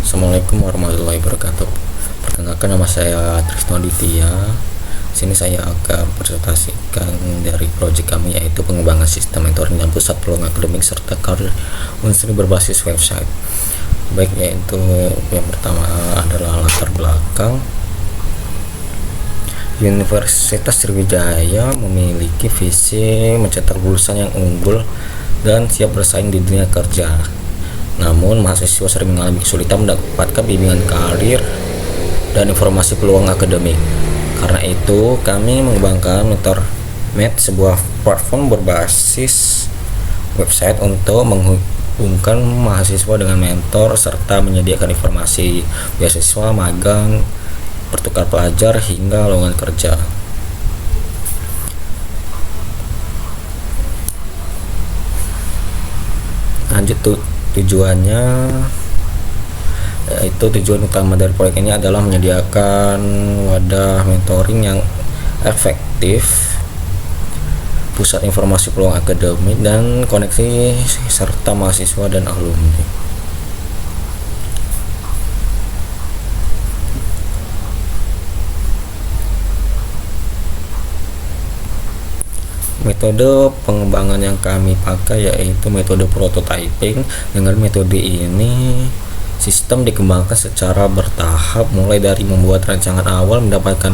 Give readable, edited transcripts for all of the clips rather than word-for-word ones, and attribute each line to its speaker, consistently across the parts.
Speaker 1: Assalamualaikum warahmatullahi wabarakatuh. Perkenalkan, nama saya Trisno Aditya. Sini saya akan presentasikan dari proyek kami, yaitu pengembangan sistem mentoring dan pusat peluang akademik serta karir unsur berbasis website. Baik, yaitu yang pertama adalah latar belakang. Universitas Sriwijaya memiliki visi mencetak lulusan yang unggul dan siap bersaing di dunia kerja. Namun, mahasiswa sering mengalami kesulitan mendapatkan bimbingan karir dan informasi peluang akademik. Karena itu, kami mengembangkan MentorMed, sebuah platform berbasis website untuk menghubungkan mahasiswa dengan mentor serta menyediakan informasi beasiswa, magang, pertukar pelajar, hingga lowongan kerja. Lanjut tujuannya, yaitu tujuan utama dari proyek ini adalah menyediakan wadah mentoring yang efektif, pusat informasi peluang akademik, dan koneksi serta mahasiswa dan alumni. Metode pengembangan yang kami pakai yaitu metode prototyping. Dengan metode ini, sistem dikembangkan secara bertahap, mulai dari membuat rancangan awal, mendapatkan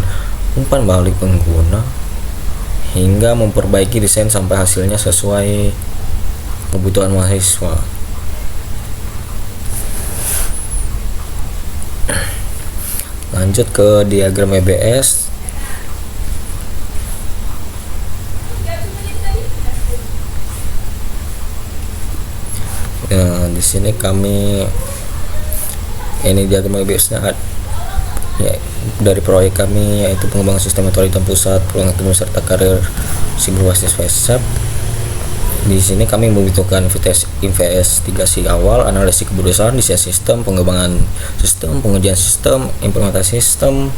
Speaker 1: umpan balik pengguna, hingga memperbaiki desain sampai hasilnya sesuai kebutuhan mahasiswa. Lanjut ke diagram EBS. Di sini ini diagram EBS-nya ya, dari proyek kami, yaitu pengembangan sistem mentoring dan pusat peluang akademik serta karir berbasis website. Di sini kami membutuhkan investigasi awal, analisis keputusan, desain sistem, pengembangan sistem, pengujian sistem, implementasi sistem,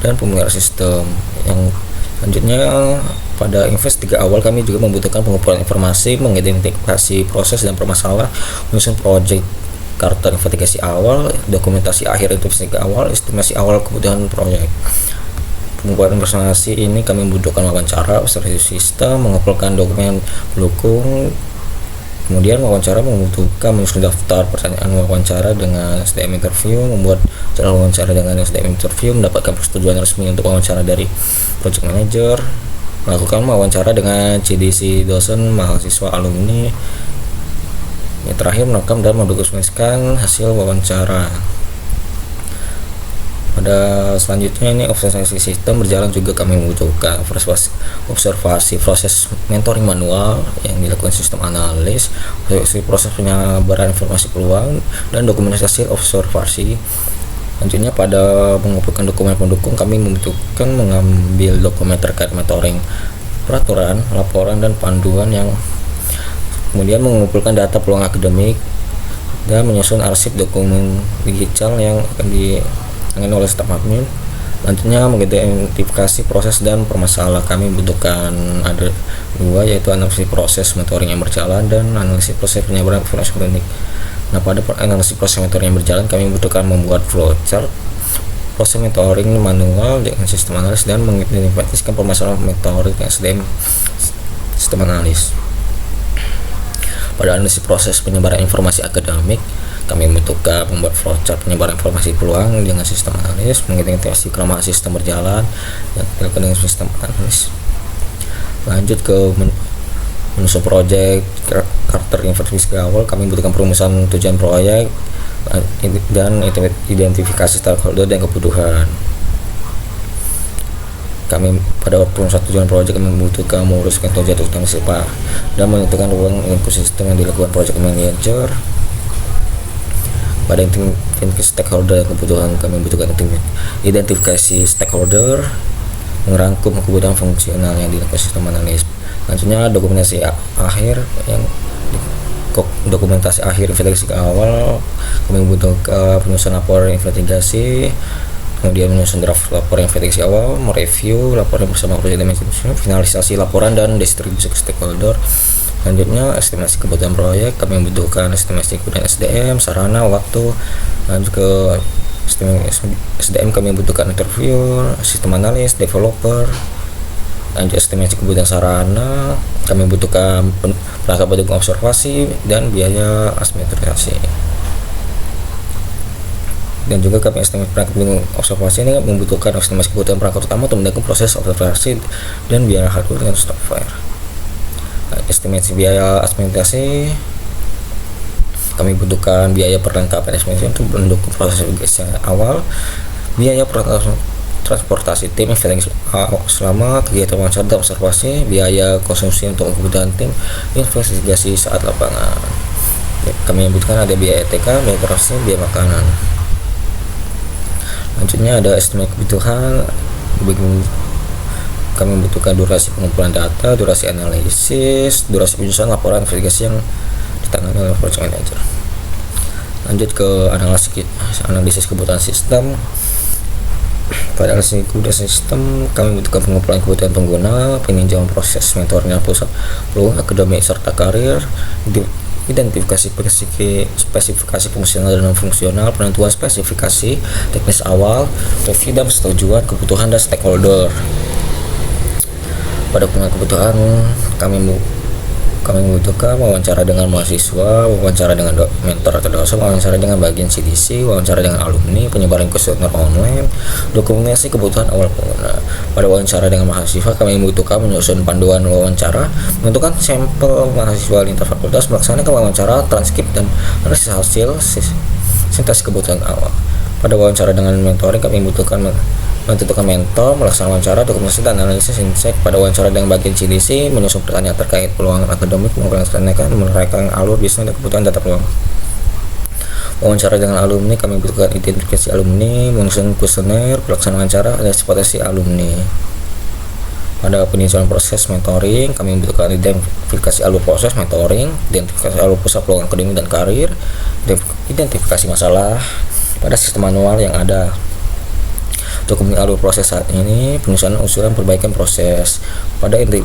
Speaker 1: dan pemeliharaan sistem. Yang selanjutnya, pada investigasi awal kami juga membutuhkan pengumpulan informasi, mengidentifikasi proses dan permasalahan, menyusun proyek karakter investigasi awal, dokumentasi akhir investigasi awal, estimasi awal kebutuhan proyek. Pengumpulan informasi ini kami membutuhkan wawancara, observasi sistem, mengumpulkan dokumen pendukung. Kemudian wawancara membutuhkan menyusun daftar pertanyaan wawancara dengan SDM interview, membuat jadwal wawancara dengan SDM interview, mendapatkan persetujuan resmi untuk wawancara dari project manager, melakukan wawancara dengan CDC dosen, mahasiswa, alumni. Yang terakhir, merekam dan mendokumentasikan hasil wawancara. Pada selanjutnya, ini observasi sistem berjalan juga kami membutuhkan observasi proses mentoring manual yang dilakukan sistem analis, proses penyebaran informasi peluang, dan dokumentasi observasi. Selanjutnya, pada mengumpulkan dokumen pendukung, kami membutuhkan mengambil dokumen terkait mentoring, peraturan, laporan, dan panduan, yang kemudian mengumpulkan data peluang akademik dan menyusun arsip dokumen digital yang akan ditangani oleh staf admin. Lanjutnya, mengidentifikasi proses dan permasalahan. Kami membutuhkan ada dua, yaitu analisis proses mentoring yang berjalan dan analisis proses penyebaran informasi akademik. Nah, pada analisis proses mentoring yang berjalan, kami membutuhkan membuat flowchart proses mentoring manual dengan sistem analis dan mengidentifikasikan permasalahan mentoring yang sistem analis. Pada analisis proses penyebaran informasi akademik, kami membutuhkan membuat flowchart penyebaran informasi peluang dengan sistem analis, mengidentifikasi kelemahan sistem berjalan dan dilakukan dengan sistem analis. Lanjut ke menyusun proyek karakter investigasi awal, kami membutuhkan perumusan tujuan proyek dan identifikasi stakeholder dan kebutuhan. Kami pada perumusan tujuan proyek kami membutuhkan menguruskan tujuan utama sifat dan menentukan ruang ekosistem yang dilakukan proyek manager. Pada identifikasi stakeholder dan kebutuhan, kami membutuhkan identifikasi stakeholder, merangkum kebutuhan fungsional yang dilakukan sistem analis. Selanjutnya, dokumentasi akhir investigasi awal, kami membutuhkan penyusunan laporan investigasi, kemudian menyusun draft laporan investigasi awal, mereview laporan bersama project manager, finalisasi laporan dan distribusi ke stakeholder. Selanjutnya estimasi kebutuhan proyek, kami membutuhkan estimasi kebutuhan SDM, sarana, waktu. Lanjut ke SDM, kami membutuhkan interview, sistem analis, developer. Lanjut estimasi kebutuhan sarana, kami membutuhkan perangkat pendukung observasi dan biaya administrasi. Dan juga kami estimasi perangkat pendukung observasi ini membutuhkan estimasi kebutuhan perangkat utama untuk mendukung proses observasi dan biaya hardware dan software. Estimasi biaya administrasi, kami butuhkan biaya perlengkapan estimasi untuk mendukung proses investigasi awal, biaya transportasi tim selama kegiatan wawancara dan observasi, biaya konsumsi untuk kebutuhan tim investigasi saat lapangan. Kami membutuhkan ada biaya ETK, biaya transportasi, biaya makanan. Selanjutnya ada estimasi kebutuhan, kami membutuhkan durasi pengumpulan data, durasi analisis, durasi penyusunan laporan investigasi yang ditangani oleh project manager. Lanjut ke analisis kebutuhan sistem. Pada analisis kebutuhan sistem, kami membutuhkan pengumpulan kebutuhan pengguna, peninjauan proses mentornya pusat, peluang akademik serta karir, identifikasi spesifikasi fungsional dan non fungsional, penentuan spesifikasi teknis awal, review dan persetujuan kebutuhan dan stakeholder. Pada kebutuhan, kami membutuhkan wawancara dengan mahasiswa, wawancara dengan mentor atau dosen, wawancara dengan bagian CDC, wawancara dengan alumni, penyebaran kuesioner online, dokumentasi kebutuhan awal pengguna. Pada wawancara dengan mahasiswa, kami membutuhkan menyusun panduan wawancara, menentukan sampel mahasiswa lintas fakultas, melaksanakan wawancara, transkrip dan analisis hasil sintesis kebutuhan awal. Pada wawancara dengan mentoring, kami membutuhkan menentukan mentor, melaksanakan wawancara, dokumentasi dan analisis insight. Pada wawancara dengan bagian CDC, menyusun pertanyaan terkait peluang akademik, melaksanakan menerapkan alur bisnis dan kebutuhan data peluang. Wawancara dengan alumni, kami membutuhkan identifikasi alumni, menyusun kuesioner, pelaksanaan wawancara, dan potensi alumni. Pada peninjauan proses mentoring, kami membutuhkan identifikasi alur proses mentoring, identifikasi alur pusat peluang akademik dan karir, identifikasi masalah pada sistem manual yang ada. Dokumen alur proses saat ini, penyusunan usulan perbaikan proses. Pada ini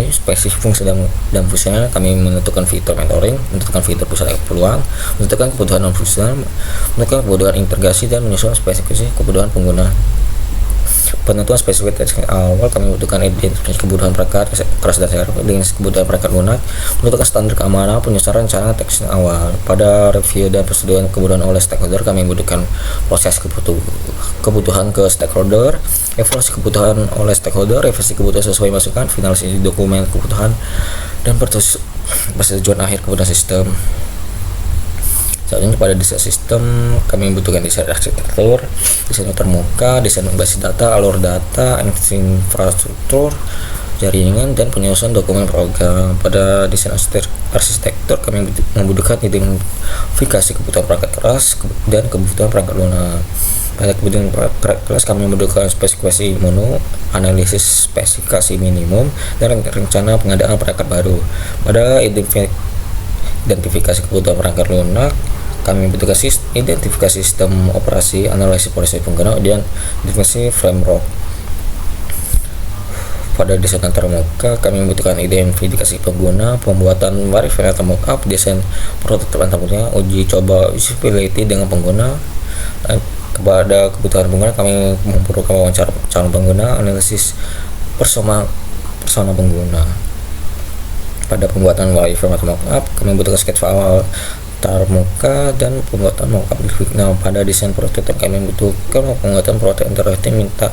Speaker 1: spesifik fungsi dan fungsinya, kami menentukan fitur mentoring, menentukan fitur pusat peluang, menentukan kebutuhan non fungsional, menentukan kebutuhan integrasi dan menyusun spesifikasi kebutuhan pengguna. Penentuan spesifikasi awal, kami membutuhkan identifikasi kebutuhan perangkat keras dan server dengan kebutuhan perangkat lunak, menentukan standar keamanan, penyusunan rencana teks awal. Pada review dan persetujuan kebutuhan oleh stakeholder, kami membutuhkan proses kebutuhan ke stakeholder, evaluasi kebutuhan oleh stakeholder, revisi kebutuhan sesuai masukan, finalisasi dokumen kebutuhan, dan persetujuan akhir kebutuhan sistem. Selanjutnya pada desain sistem, kami membutuhkan desain arsitektur, desain termuka, desain basis data, alur data, infrastruktur, jaringan, dan penyusunan dokumen program. Pada desain arsitektur, kami membutuhkan identifikasi kebutuhan perangkat keras dan kebutuhan perangkat lunak. Pada kebutuhan perangkat keras, kami membutuhkan spesifikasi menu, analisis spesifikasi minimum, dan rencana pengadaan perangkat baru. Pada identifikasi kebutuhan perangkat lunak, kami membutuhkan identifikasi sistem operasi, analisis proses pengguna, dan identifikasi framework. Pada desain termuka, kami membutuhkan identifikasi pengguna, pembuatan variabel atau mockup, desain prototip antaranya, uji coba usability dengan pengguna. Kepada kebutuhan pengguna, kami memerlukan wawancara calon pengguna, analisis persona pengguna. Pada pembuatan variabel atau mockup, kami membutuhkan sketsa awal termuka dan pembuatan mockup grafik. Nah, pada desain prototipe kami membutuhkan pembuatan prototipe interaktif, minta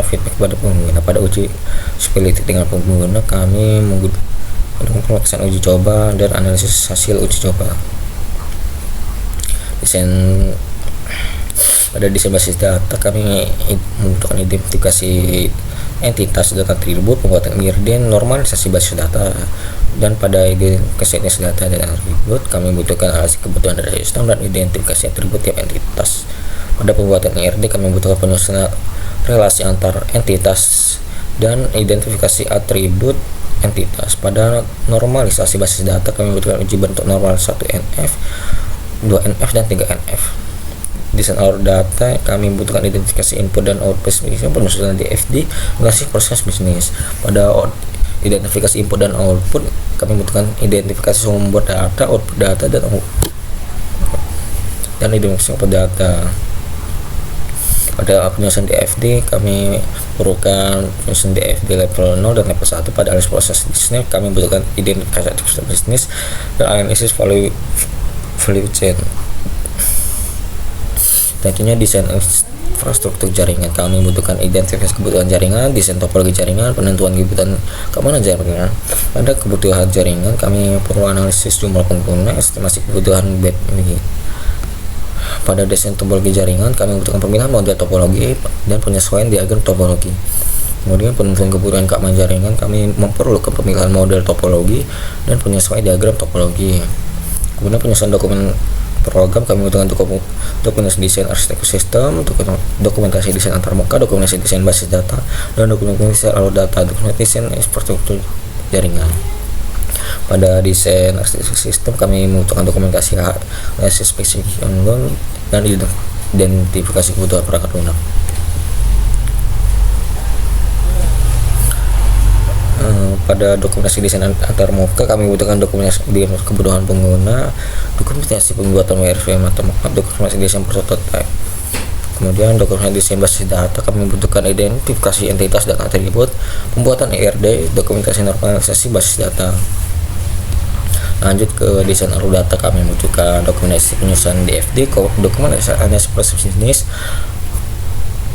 Speaker 1: feedback kepada pengguna. Pada uji usability dengan pengguna, kami menggunakan pelaksanaan uji coba dan analisis hasil uji coba. Pada desain basis data, kami membutuhkan identifikasi entitas dan atribut, pembuatan IRDN, normalisasi basis data. Dan pada identifikasi data dan atribut, kami membutuhkan analisis kebutuhan dari sistem dan identifikasi atribut tiap entitas. Pada pembuatan IRD, kami membutuhkan penyusunan relasi antar entitas dan identifikasi atribut entitas. Pada normalisasi basis data, kami membutuhkan uji bentuk normal 1NF, 2NF, dan 3NF. Desain alur data, kami membutuhkan identifikasi input dan output penyusunan DFD, analisis proses bisnis. Pada identifikasi input dan output, kami membutuhkan identifikasi sumber data, output data, dan identifikasi output data. Pada penyusunan DFD kami perlukan penyusunan DFD level 0 dan level 1. Pada analisis proses bisnis kami membutuhkan identifikasi bisnis dan analisis value chain. Tentunya desain infrastruktur jaringan, kami membutuhkan identifikasi kebutuhan jaringan, desain topologi jaringan, penentuan kebutuhan keamanan jaringan. Pada kebutuhan jaringan kami perlu analisis jumlah pengguna, estimasi kebutuhan bandwidth. Pada desain topologi jaringan kami membutuhkan pemilihan model topologi dan penyesuaian diagram topologi. Kemudian penentuan kebutuhan keamanan jaringan, kami memerlukan pemilihan model topologi dan penyesuaian diagram topologi. Kemudian penyusunan dokumen program, kami membutuhkan dokumentasi desain arsitektur sistem, dokumentasi desain antarmuka, dokumentasi desain basis data, dan dokumentasi alur data, dokumentasi desain infrastruktur jaringan. Pada desain arsitektur sistem kami membutuhkan dokumentasi analisis spesifikasi dan identifikasi kebutuhan perangkat lunak. Pada dokumentasi desain antarmuka kami membutuhkan dokumentasi kebutuhan pengguna, dokumentasi pembuatan wireframe atau mockup, dokumentasi desain prototype. Kemudian dokumentasi desain basis data kami membutuhkan identifikasi entitas dan atribut, pembuatan ERD, dokumentasi normalisasi basis data. Lanjut ke desain alur data, kami membutuhkan dokumentasi penyusunan DFD, dokumentasi analisis proses bisnis,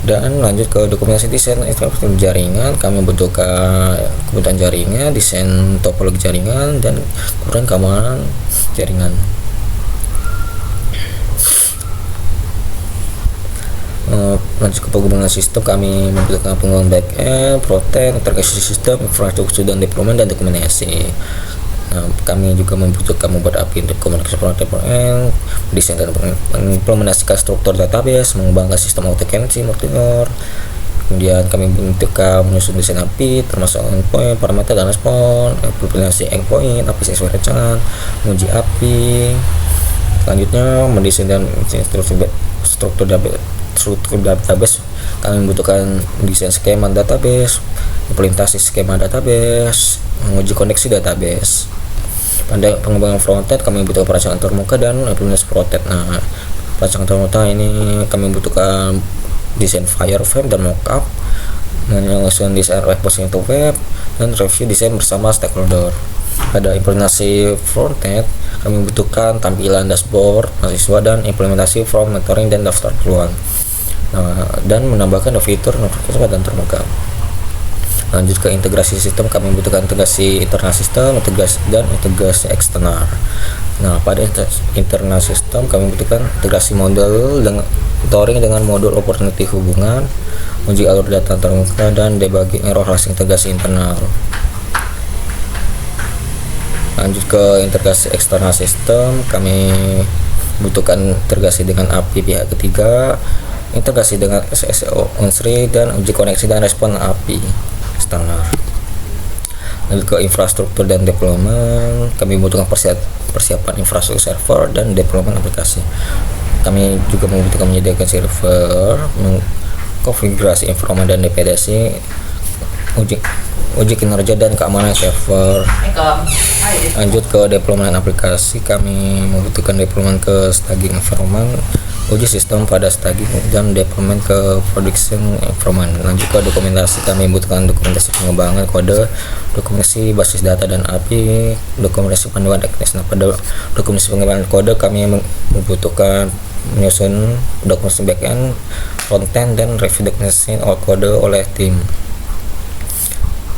Speaker 1: dan lanjut ke dokumentasi desain infrastruktur jaringan, kami membutuhkan kebutuhan jaringan, desain topologi jaringan, dan kebutuhan keamanan jaringan. Lanjut ke pengembangan sistem, kami membutuhkan pengembangan backend, frontend, integrasi sistem, infrastruktur dan deployment, dan dokumentasi. Kami juga membutuhkan membuat API untuk komunikasi frontend, desain dan mengimplementasikan struktur database, mengembangkan sistem authentication multi-node. Kemudian kami membutuhkan menyusun desain API termasuk endpoint, parameter dan respon, implementasi endpoint, API sesuai rencana, menguji API. Selanjutnya mendesain dan struktur database, kami membutuhkan desain skema database, implementasi skema database, menguji koneksi database. Pada pengembangan frontend kami membutuhkan perancangan antarmuka dan implementasi frontend. Perancangan antarmuka ini kami membutuhkan desain wireframe dan mockup, menyusun desain responsive to web, dan review desain bersama stakeholder. Pada implementasi frontend kami membutuhkan tampilan dashboard mahasiswa dan implementasi from monitoring dan daftar keluhan, dan menambahkan fitur notifikasi dan termuka. Lanjut ke integrasi sistem, kami membutuhkan integrasi internal sistem, integrasi eksternal. Pada internal sistem kami membutuhkan integrasi model dengan monitoring dengan modul opportunity hubungan, uji alur data termuka, dan debugging error hasil integrasi internal. Lanjut ke integrasi eksternal sistem, kami membutuhkan integrasi dengan API pihak ketiga, integrasi dengan SSO on-stream, dan uji koneksi dan respon API eksternal. Lanjut ke infrastruktur dan deployment, kami membutuhkan persiapan infrastruktur server dan deployment aplikasi. Kami juga membutuhkan menyediakan server, konfigurasi environment dan dependensi, uji kinerja dan keamanan server. Lanjut ke deployment aplikasi, kami membutuhkan deployment ke staging environment, uji sistem pada staging, dan deployment ke production environment. Lanjut ke dokumentasi, kami membutuhkan dokumentasi pengembangan kode, dokumentasi basis data dan API, dokumentasi panduan teknis. Pada dokumentasi pengembangan kode kami membutuhkan menyusun dokumentasi backend, frontend, dan review dokumentasi kode oleh tim.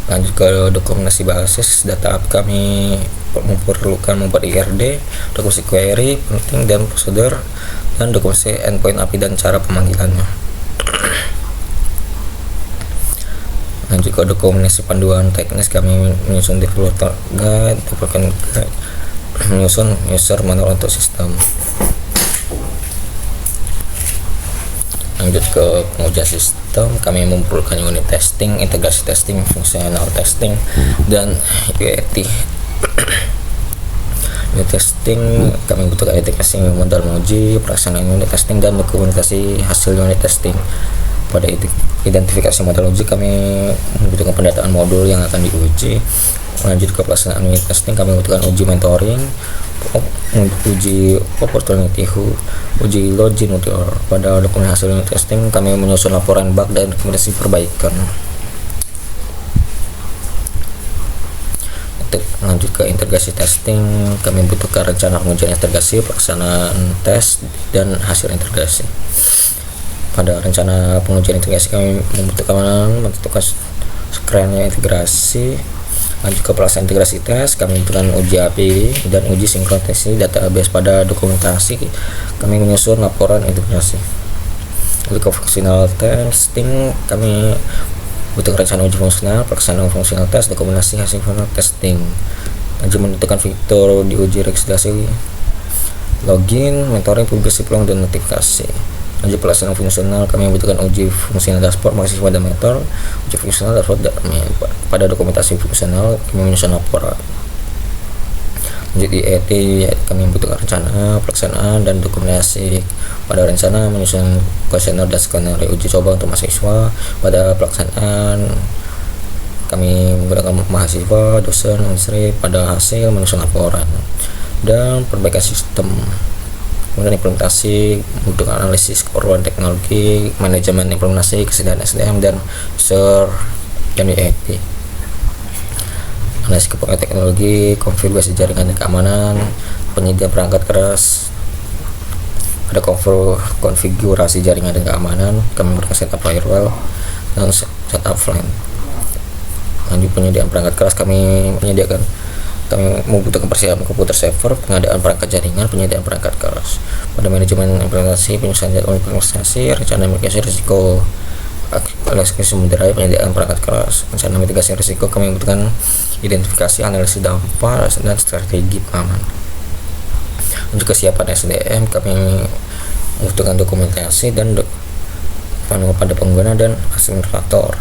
Speaker 1: Lanjut ke dokumentasi basis data, kami memerlukan membuat IRD, dokumentasi query penting dan prosedur, dan dokumentasi endpoint API dan cara pemanggilannya. Lanjut ke dokumentasi panduan teknis, kami menyusun developer guide, menyusun user manual untuk sistem. Lanjut ke pengujian sistem, kami memerlukan unit testing, integrasi testing, fungsional testing, dan UAT. Unit testing, kami butuhkan integrasi modal menguji, pelaksanaan unit testing, dan dokumentasi hasil unit testing. Pada identifikasi model uji, kami membutuhkan pendataan modul yang akan diuji. Lanjut ke pelaksanaan unit testing, kami membutuhkan uji mentoring, uji opportunity, uji login. Pada dokumen hasil unit testing, kami menyusun laporan bug dan rekomendasi perbaikan. Untuk lanjut ke integrasi testing, kami membutuhkan rencana pengujian integrasi, pelaksanaan tes, dan hasil integrasi. Pada rencana pengujian integrasi, kami membutuhkan screennya integrasi. Lanjut ke pelaksanaan integrasi tes, kami membutuhkan uji API dan uji sinkronisasi database. Pada dokumentasi, kami menyusun laporan integrasi. Untuk ke fungsional testing, kami butuh rencana uji fungsional, pelaksanaan fungsional tes, dokumentasi hasil final testing. Lanjut menentukan fitur di uji registrasi, login, mentoring, publikasi peluang, dan notifikasi. Lanjut pelaksanaan fungsional, kami membutuhkan uji fungsional dashboard, mahasiswa dan mentor, uji fungsional dashboard. Pada dokumentasi fungsional, kami menyusun laporan. Lanjut di ET, kami membutuhkan rencana, pelaksanaan, dan dokumentasi. Pada rencana, menyusun kuesioner dan skenario uji coba untuk mahasiswa. Pada pelaksanaan, kami menggunakan mahasiswa, dosen, industri. Pada hasil, menyusun laporan dan perbaikan sistem. Kemudian implementasi, membutuhkan analisis keperluan teknologi, manajemen implementasi, kesediaan SDM, dan user dan IT. Analisis keperluan teknologi, konfigurasi jaringan dan keamanan, penyediaan perangkat keras. Ada konfigurasi jaringan dan keamanan, kami menggunakan setup firewall dan setup LAN. Lanjut penyediaan perangkat keras, kami membutuhkan persiapan komputer server, pengadaan perangkat jaringan, penyediaan perangkat keras. Pada manajemen implementasi, penyusunan jadwal implementasi, rencana mitigasi risiko, eksekusi sumber daya, penyediaan perangkat keras. Rencana mitigasi risiko, kami membutuhkan identifikasi, analisis dampak, dan strategi pengaman. Untuk kesiapan SDM, kami membutuhkan dokumentasi dan panduan pada pengguna dan fasilitator,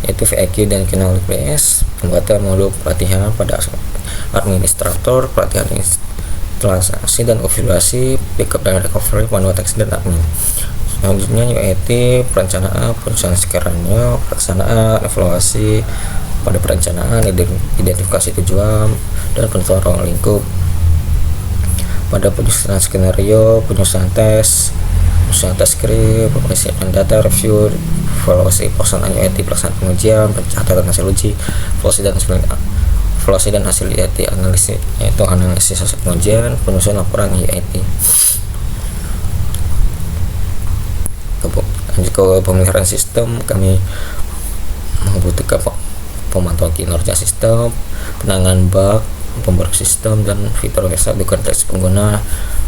Speaker 1: yaitu VIQ dan KNOW-PS, pembuatan modul pelatihan pada administrator, pelatihan instalasi dan konfigurasi, backup dan recovery, panduan teks dan admin. Selanjutnya UAT, perencanaan, penyusunan skenario, pelaksanaan, evaluasi. Pada perencanaan, identifikasi tujuan dan penentuan ruang lingkup. Pada penyusunan skenario, penyusunan tes skrip, persiapan data, review, evaluasi, pelaksanaan UAT, pelaksanaan pengujian, pencatatan hasil uji, evaluasi dan hasil UAT, analisis, yaitu analisis hasil pengujian, penyusunan laporan UAT. Lanjut ke pemeliharaan sistem, kami membutuhkan pemantauan kinerja sistem, penanganan bug, pembaruan sistem, dan fitur website, dokumentasi pengguna,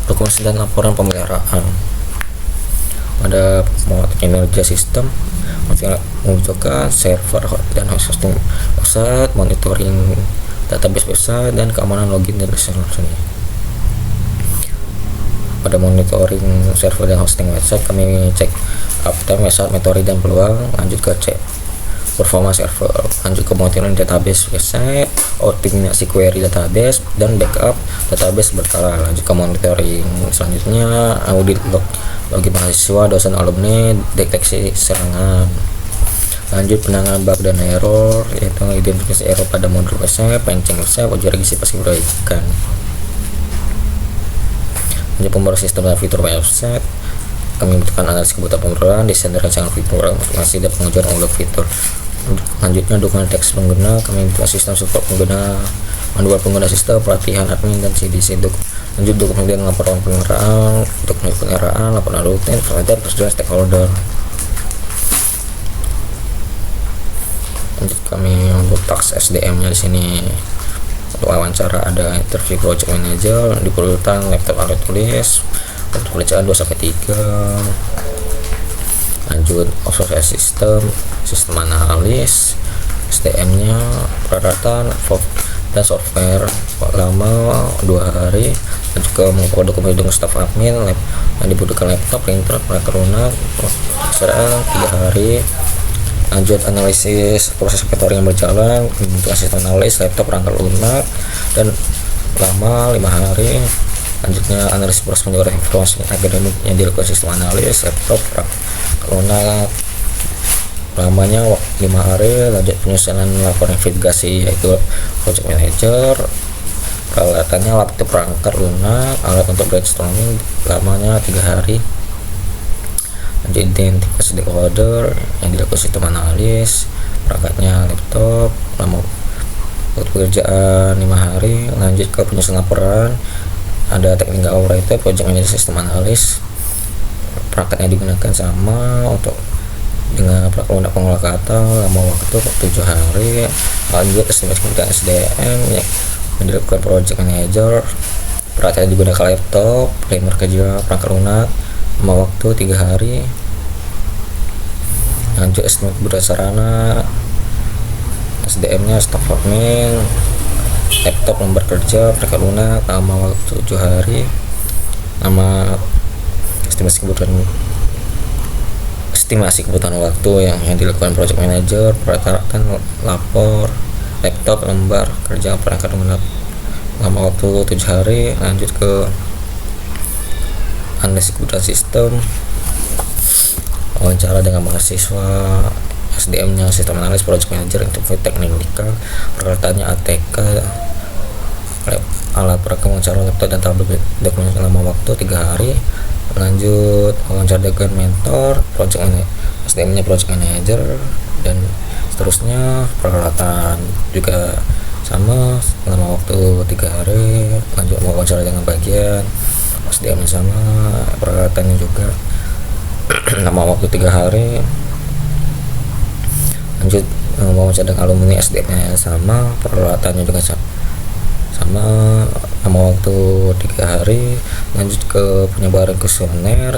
Speaker 1: dokumentasi dan laporan pemeliharaan. Pada pemantauan kinerja sistem, membutuhkan server dan hosting website, monitoring database website, dan keamanan login dan reservasi. Pada monitoring server dan hosting website, kami cek uptime website, metode dan peluang. Lanjut ke cek performa server. Lanjut ke monitoring database website, optimasi query database, dan backup database berkala. Lanjut ke monitoring selanjutnya, audit login mahasiswa, dosen, alumni, deteksi serangan. Lanjut penanganan bug dan error, yaitu identifikasi error pada modul website, penceng website, uji registrasi perbaikan. Lanjut pembaruan sistem dan fitur website, kami membutuhkan analisis kebutuhan pembaruan, desain dan rancangan fitur, informasi dan pengujian ulang fitur. Lanjutnya dokumen teks pengguna, kami membutuhkan sistem support pengguna, manual pengguna sistem, pelatihan admin, dan CDC. Lanjut dokumen dan laporan penyelenggaraan, laporan rutin, peralatan, prosedur, stakeholder. Lanjut kami untuk task SDM-nya di sini. Untuk wawancara ada interview project manager, diperlukan laptop alat tulis, untuk pemeriksaan 2-3. Lanjut observasi sistem analis, SDM-nya peralatan dan software lama 2 hari. Dan juga mengumpulkan dokumen staff admin, yang dibutuhkan laptop, printer, perangkat lunak, serang 3 hari. Lanjut analisis proses inventory yang berjalan, untuk asisten analis, laptop, perangkat lunak, dan lama 5 hari. Lanjutnya analisis proses penjualan informasi akademik yang dilakukan sistem analis, laptop, perangkat lunak, lamanya 5 hari. Lanjut penyusunan laporan investigasi yaitu project manager. Peralatannya laptop, perangkat lunak, alat untuk brainstorming, lamanya 3 hari. Lanjut identifikasi stakeholder yang dilakukan sistem analis, perangkatnya laptop, lama waktu pekerjaan 5 hari. Lanjut ke penyusunan laporan, ada technical operator, project manager, sistem analis, perangkatnya digunakan sama untuk dengan perangkat lunak pengolah kata, lama waktu 7 hari. Lanjut estimasi kebutuhan SDM yang dilakukan project manager, perangkatnya digunakan laptop, primer kerja, perangkat lunak, lama waktu 3 hari. Lanjut estimasi kebutuhan sarana SDM nya, stock farming, laptop, lembar kerja, perangkat lunak, lama waktu 7 hari. Nama estimasi kebutuhan waktu yang dilakukan project manager, peralatan, lapor, laptop, lembar kerja, perangkat lunak, lama waktu 7 hari. Lanjut ke analisis kebutuhan sistem, wawancara dengan mahasiswa, SDM nya sistem analis, project manager, interview teknikal, peralatannya ATK, alat perekam wawancara, laptop, dan tablet dokumen lama waktu 3 hari. Lanjut wawancara dengan mentor, project manager, SDM nya project manager, dan seterusnya. Peralatan juga sama, lama waktu 3 hari. Lanjut wawancara dengan bagian, SDM nya sama, peralatannya juga lama waktu 3 hari. Lanjut wawancara dengan alumni, SDM nya sama, peralatannya juga sama, lama waktu 3 hari. Lanjut ke penyebaran kuesioner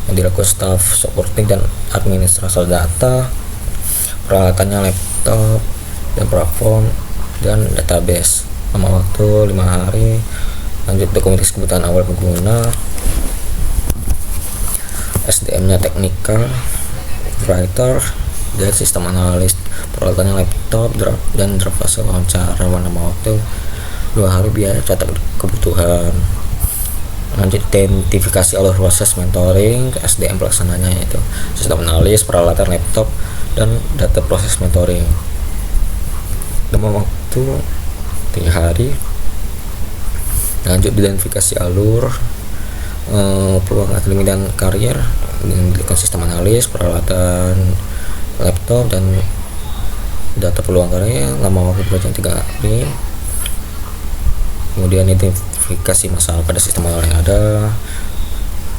Speaker 1: yang dilakukan staff supporting dan administrator data, peralatannya laptop dan platform dan database, lama waktu 5 hari. Lanjut dokumentasi kebutuhan awal pengguna, SDM nya technical writer dan sistem analis, peralatannya laptop dan draft hasil wawancara, lama waktu 2 hari. Biaya catat kebutuhan. Lanjut identifikasi alur proses mentoring, SDM pelaksananya yaitu sistem analis, peralatan, laptop, dan data proses mentoring, lama waktu 3 hari. Lanjut identifikasi alur peluang akademik dan karir dengan sistem analis, peralatan, laptop, dan data peluang karir, lama waktu belajar 3 hari. Kemudian identifikasi masalah pada sistem yang ada,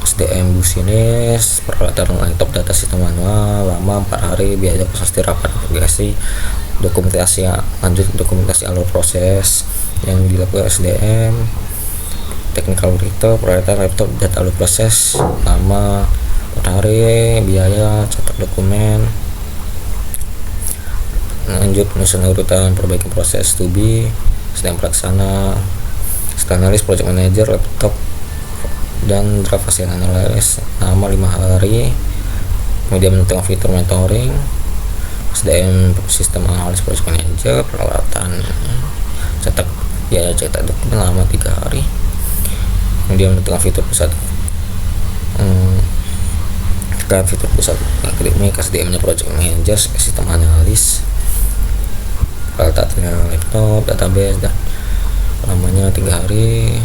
Speaker 1: SDM business, peralatan, laptop, data sistem manual, lama 4 hari. Biaya proses rapat investigasi, dokumentasi. Lanjut dokumentasi alur proses yang dilakukan SDM, technical writer, peralatan, laptop, data alur proses, lama 4 hari. Biaya cetak dokumen. Lanjut penyusunan urutan perbaikan proses to be, SDM pelaksana, analis, project manager, laptop, dan draft hasil analis, lama 5 hari. Kemudian menentukan fitur mentoring, SDM sistem analis, project manager, peralatan, cetak dokumen, lama 3 hari. Kemudian menentukan fitur pusat fitur pusat akademik, SDM nya project manager, sistem analis, peralatannya laptop, database, dan lamanya 3 hari.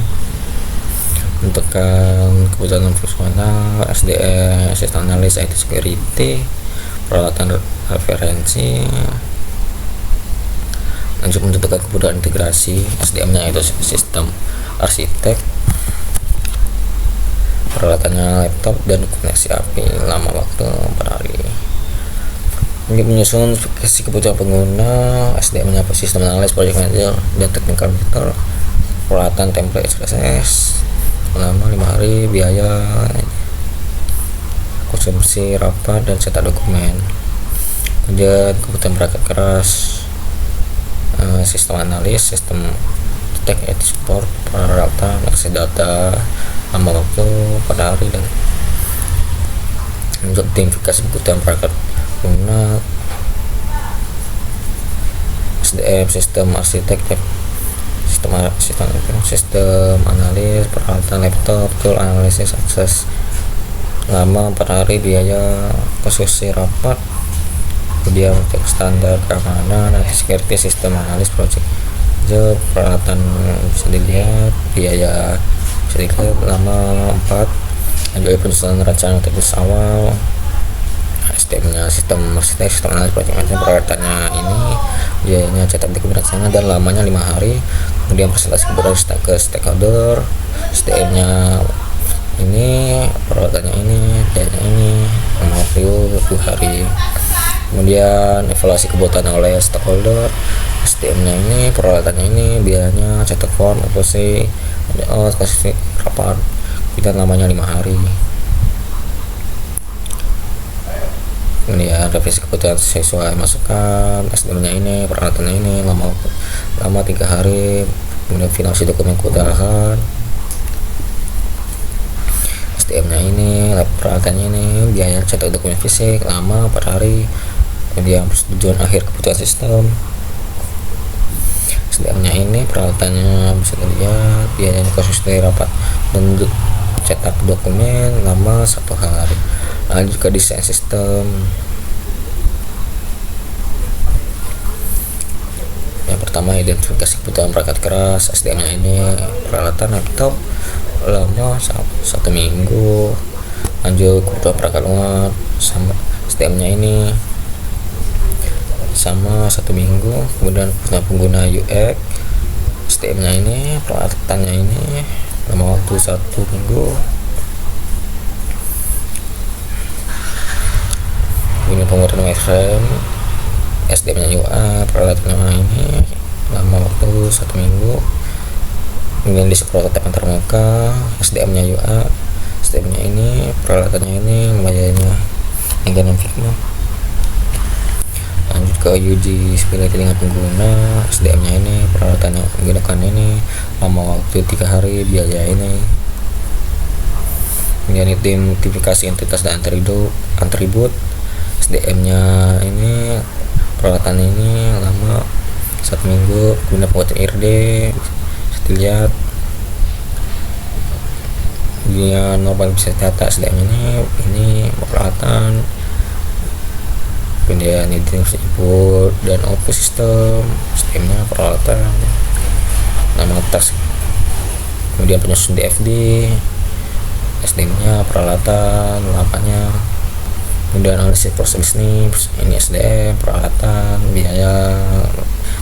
Speaker 1: Menentukan kebutuhan fungsional, SDM sistem analis, IT security, peralatan referensi. Lanjut menentukan kebutuhan integrasi, SDM nya itu sistem arsitek, peralatannya laptop, dan koneksi API, lama waktu 4 hari. Lanjut menyusun spesifikasi kebutuhan pengguna, SDM nya sistem analis, project manager, dan technical writer, peralatan, template, XPSS, lama 5 hari. Biaya konsumsi rapat dan cetak dokumen. Kemudian kebutuhan perangkat keras, sistem analis, sistem tech, IT support, peralatan, akses data, lama waktu 4 hari. Dan untuk identifikasi kebutuhan perangkat guna, SDM sistem arsitek, sistem analis, peralatan, laptop, tool analisis, akses, lama 4 hari. Biaya konsumsi rapat kemudian cek standar keamanan, security sistem, analis project. Peralatan bisa dilihat, biaya bisa dilihat, lama 4, lanjut penyusunan rencana teknis awal, STM-nya sistem analis project management. Peralatannya ini biayanya cetak dokumen rencana dan lamanya 5 hari, kemudian presentasi ke stakeholder. STM-nya ini, peralatannya ini, biayanya ini, lama waktu 2 hari, kemudian evaluasi kebutuhan oleh stakeholder. STM-nya ini, peralatannya ini, biayanya cetak form, evaluasi, kasih rapat, kita lamanya 5 hari. Kemudian revisi kebutuhan sesuai masukan. STM-nya ini, peralatannya ini, lama 3 hari, kemudian finalisasi dokumen kebutuhan. STM-nya ini, peralatannya ini, biaya cetak dokumen fisik, lama 4 hari, kemudian persetujuan akhir kebutuhan sistem. STM-nya ini, peralatannya bisa dilihat, biayanya konsultasi rapat dan cetak dokumen, lama 1 hari. Lanjut ke desain sistem. Yang pertama, identifikasi kebutuhan perangkat keras. STM-nya ini, peralatan laptop, lama 1 minggu. Lanjut kebutuhan perangkat lunak, sama STM-nya ini sama 1 minggu. Kemudian pengguna UX, STM-nya ini, peralatannya ini, lama waktu 1 minggu. Ini pembuatan wireframe, STM-nya UA, peralatannya ini, lama waktu 1 minggu. Kemudian di prototipe antarmuka, SDM-nya UA, STM-nya ini, peralatannya ini, biayanya engine Figma. Lanjut ke uji usability dengan pengguna, SDM-nya ini, peralatannya menggunakan ini, lama waktu 3 hari, biaya ini. Kemudian identifikasi entitas dan atribut, SDM-nya ini, peralatan ini, lama 1 minggu. Kemudian pembuatan IRD, bisa dilihat, dia normal bisa data. SDM ini peralatan. Kemudian identifikasi input dan output sistem, SDM-nya peralatan, nama task. Kemudian penyusun DFD, SDM-nya peralatan, lamanya. Kemudian analisis proses bisnis, ini SDM, peralatan, biaya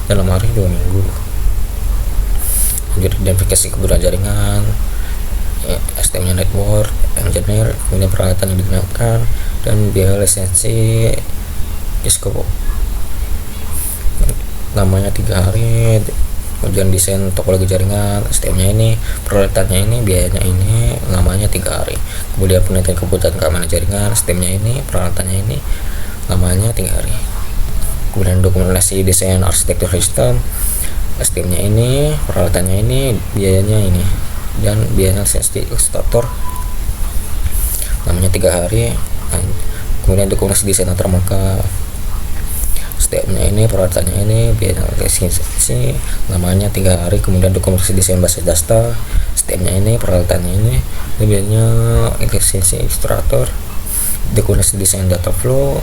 Speaker 1: dalam hari 2 minggu. Lanjut identifikasi kebutuhan jaringan, STM-nya network engineer, kemudian peralatan yang digunakan dan biaya lisensi Cisco, namanya 3 hari. Kemudian desain topologi jaringan, STM-nya ini, peralatannya ini, biayanya ini, lamanya 3 hari. Kemudian penelitian kebutuhan keamanan jaringan, STM-nya ini, peralatannya ini, lamanya 3 hari. Kemudian dokumentasi desain arsitektur sistem, STM-nya ini, peralatannya ini, biayanya ini, dan biayanya lisensi ilustrator, namanya 3 hari. Kemudian dokumentasi desain antarmuka, STM-nya ini, peralatannya ini, biaya lisensi, namanya 3 hari. Kemudian dokumentasi desain basis data, STM-nya ini, peralatannya ini, biayanya lisensi ilustrator. Dokumentasi desain data flow,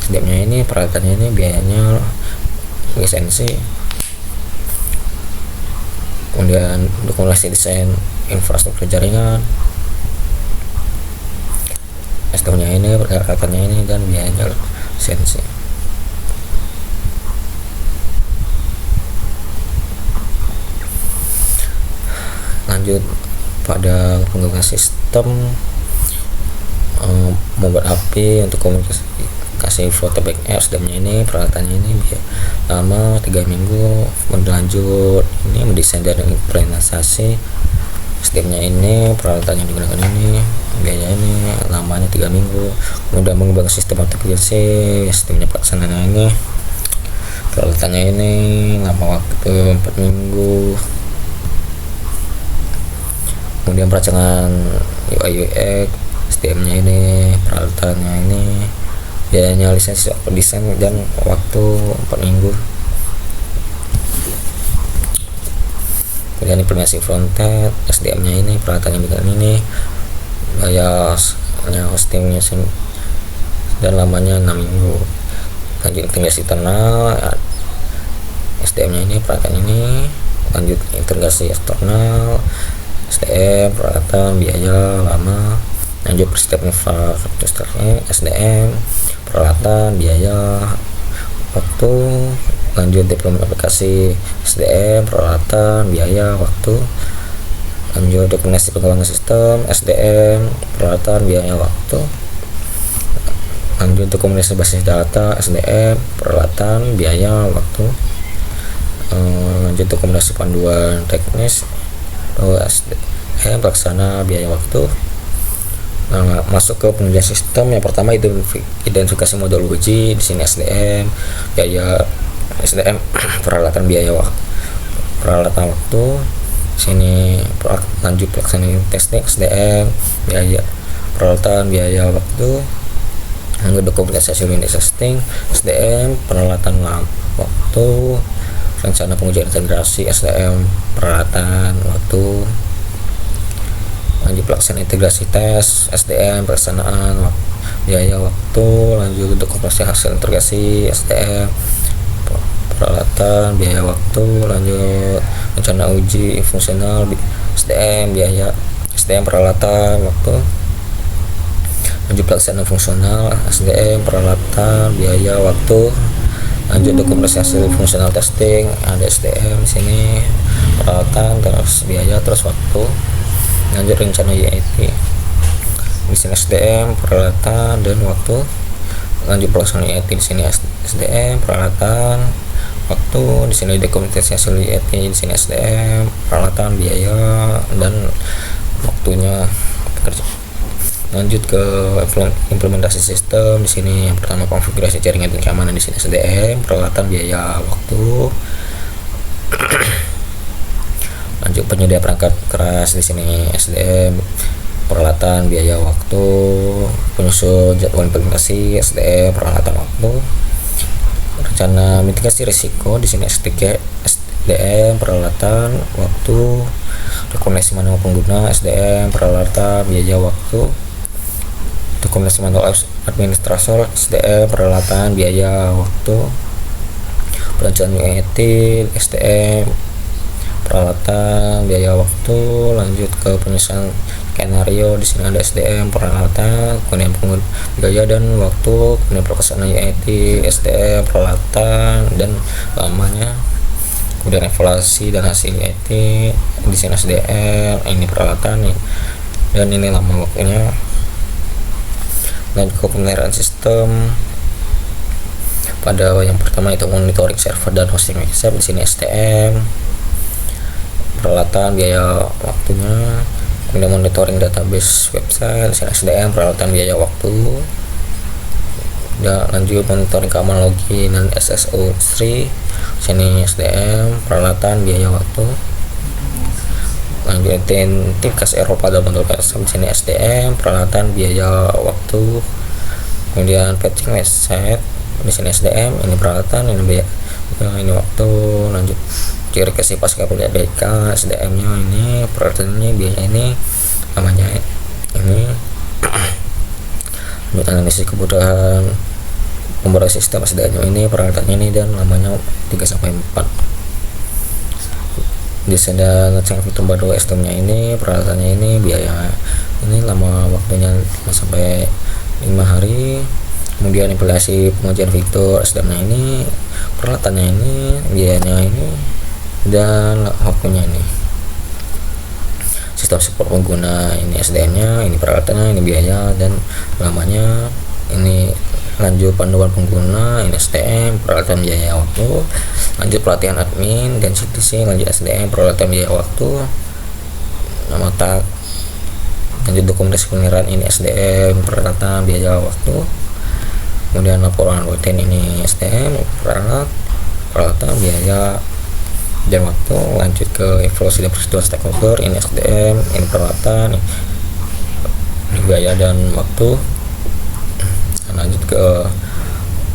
Speaker 1: STM-nya ini, peralatannya ini, biayanya lisensi. Kemudian dokumentasi desain infrastruktur jaringan, STM-nya ini, peralatannya ini, dan biayanya lisensi. Lanjut pada pengembangan sistem, membuat API untuk komunikasi foto backup. SDM-nya ini, peralatannya ini, lama 3 minggu. Lanjut ini mendesain dan implementasi, SDM-nya ini, peralatan yang digunakan ini, biaya ini, lamanya 3 minggu. Kemudian mengembangkan sistem aplikasi, sistemnya pelaksanaan ini, peralatannya ini, lama waktu 4 minggu. Kemudian perancangan UI UX, STM-nya ini, peralatannya ini, biayanya lisensi desain dan waktu 4 minggu. Kemudian implementasi frontend, SDM-nya ini, peralatan yang digunakan ini, biayanya hostingnya dan lamanya 6 minggu. lanjut integrasi internal, SDM nya ini peralatan ini, lanjut integrasi eksternal, SDM peralatan biaya lama, lanjut persiapan infrastrukturnya SDM peralatan biaya waktu, lanjut deployment aplikasi SDM peralatan biaya waktu, lanjut dokumentasi pengembangan sistem SDM peralatan biaya waktu, lanjut dokumentasi basis data SDM peralatan biaya waktu, lanjut dokumentasi panduan teknis SDM pelaksana biaya waktu. Nah, masuk ke pengerjaan sistem. Yang pertama identifikasi modul uji, di sini SDM biaya SDM peralatan biaya peralatan waktu, sini lanjut pelaksanaan testing SDM biaya peralatan biaya waktu, lanjut dokumentasi hasil unit testing SDM peralatan waktu, rencana pengujian integrasi SDM peralatan waktu, lanjut pelaksanaan integrasi tes SDM pelaksanaan biaya waktu, lanjut dokumentasi hasil integrasi SDM peralatan biaya waktu, lanjut rencana uji fungsional SDM biaya SDM peralatan waktu, lanjut pelaksanaan fungsional SDM peralatan biaya waktu, lanjut dokumentasi hasil fungsional testing ada SDM di sini peralatan terus biaya terus waktu, lanjut rencana YIT di sini SDM peralatan dan waktu, lanjut pelaksanaan YIT di sini SDM peralatan waktu, di sini dokumentasi hasil YIT di sini SDM peralatan biaya dan waktunya kerja. Lanjut ke implementasi sistem, di sini yang pertama konfigurasi jaringan dan keamanan di sini SDM peralatan biaya waktu. Lanjut penyedia perangkat keras di sini SDM peralatan biaya waktu, penyusun jadwal implementasi SDM peralatan waktu, rencana mitigasi risiko di sini SDM peralatan waktu, dokumentasi manual pengguna SDM peralatan biaya waktu, dokumentasi manual administrator SDM peralatan biaya waktu, perencanaan UET SDM peralatan biaya waktu, lanjut ke penyusunan skenario di sini ada SDM peralatan, kemudian biaya dan waktu, kemudian pelaksanaan UET SDM peralatan dan lamanya, kemudian evaluasi dan hasil UET di sini SDM ini peralatan nih dan ini lama waktunya. Dan ke pemeliharaan sistem pada yang pertama itu monitoring server dan hosting website di sini SDM peralatan biaya waktunya, kemudian monitoring database website di sini SDM peralatan biaya waktu, dan lanjut monitoring keamanan login dan SSO3 sini SDM peralatan biaya waktu, lanjut identifikasi error pada modul website di sini SDM peralatan biaya waktu, kemudian patching website di sini SDM ini peralatan ini biaya ini waktu, lanjut verifikasi pasca PDBK SDM nya ini peralatannya biaya ini namanya ini, lanjut analisis kebutuhan pembaruan sistem SDM nya ini peralatannya ini dan lamanya 3-4. Desain dan ngecek fitur baru SDM nya ini peralatannya ini biaya ini lama waktunya 5-5 hari, kemudian implementasi pengujian fitur SDM nya ini peralatannya ini biayanya ini dan waktunya ini, sistem support pengguna ini SDM nya ini peralatannya ini biaya dan lamanya ini, lanjut panduan pengguna ini SDM peralatan biaya waktu, lanjut pelatihan admin dan CTC lanjut SDM peralatan biaya waktu, nama tag, lanjut dokumentasi pengeran ini SDM peralatan biaya waktu, kemudian laporan rutin ini SDM peralatan biaya dan waktu, lanjut ke evaluasi dan prosedur stakeholder ini SDM ini peralatan ini biaya dan waktu, lanjut ke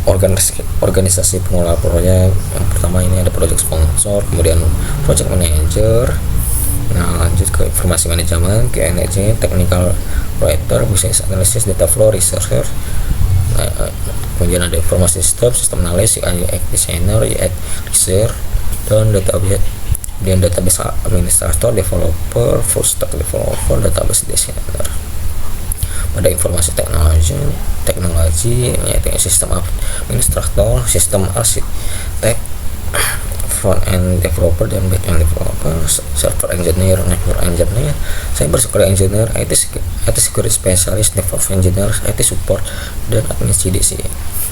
Speaker 1: organisasi pengelola proyek. Yang pertama ini ada project sponsor, kemudian project manager, nah lanjut ke informasi manajemen, KNJ technical writer, business analysis, data flow researcher, kemudian ada informasi sistem analis, UI UX designer, UX researcher, dan database administrator, developer, full stack developer, database designer. Pada informasi teknologi yaitu sistem administrator, sistem arsitek, front end developer dan back end developer, server engineer, network engineer, cyber security engineer, IT security specialist, DevOps engineer, IT support, dan admin CDC.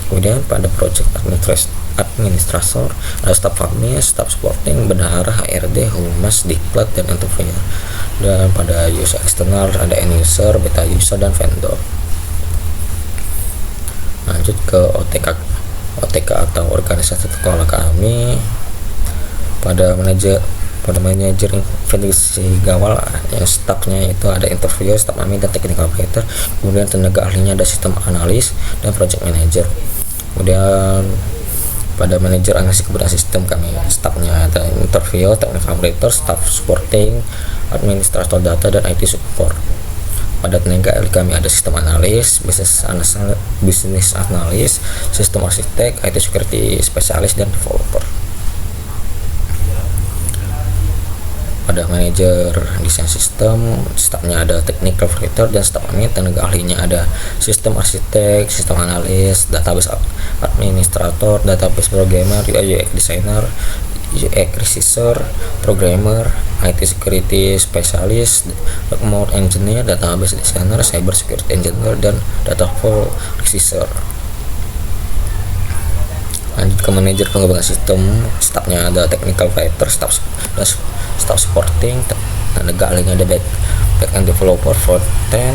Speaker 1: Kemudian pada project administrator ada staff admin, staff supporting, bendahara, HRD, humas, diklat, dan interviewer. Dan pada user eksternal ada end user, beta user, dan vendor. Lanjut ke OTK atau organisasi sekolah kami. Pada manajer investigasi gawal yang staffnya itu ada interviewer, staff admin, dan technical operator. Kemudian tenaga ahlinya ada sistem analis dan project manager. Kemudian pada manajer analisis kebutuhan sistem kami staffnya ada interviewer, technical operator, staff supporting, administrator data, dan IT support. Pada tenaga ahli kami ada sistem analis, business analis, sistem arsitek, IT security spesialis, dan developer. Pada manajer desain sistem, stafnya ada technical operator dan staff admin. Tenaga ahlinya ada sistem arsitek, sistem analis, database administrator, database programmer, UI UX designer, UX researcher, programmer, IT security specialist, remote engineer, database designer, cyber security engineer, dan database researcher. Lanjut ke manajer pengembangan sistem, staffnya ada technical writer, staff supporting, tenaga ahlinya ada back end developer, front end,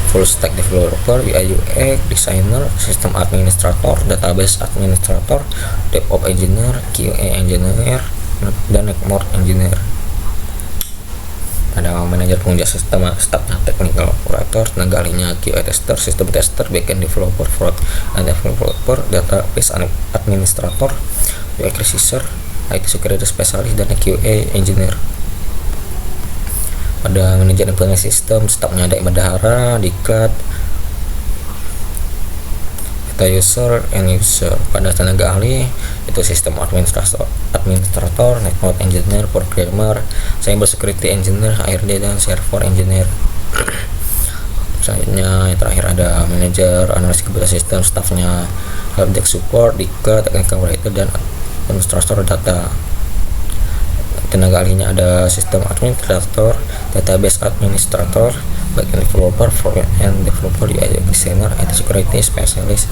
Speaker 1: full stack developer, UI UX designer, sistem administrator, database administrator, DevOps engineer, QA engineer, dan network engineer. Ada manajer pengujian sistem, staffnya technical operator, tenaga ahlinya QA tester, system tester, backend developer, front end developer, database administrator, UX researcher, IT security specialist, dan QA engineer. Pada manajer implementasi sistem, staffnya ada bendahara, diklat, beta user, end user. Pada tenaga ahli itu sistem administrator, network engineer, programmer, cyber security engineer, HRD, dan server engineer. Selanjutnya yang terakhir ada manajer analisis kebutuhan sistem, staffnya helpdesk support, diklat, technical operator, dan administrator data. Tenaga ahlinya ada sistem administrator, database administrator, backend developer, front end developer, UI designer, IT security specialist,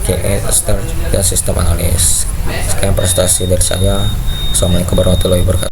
Speaker 1: QA tester, dan sistem analis. Sekian presentasi dari saya. Assalamualaikum warahmatullahi wabarakatuh.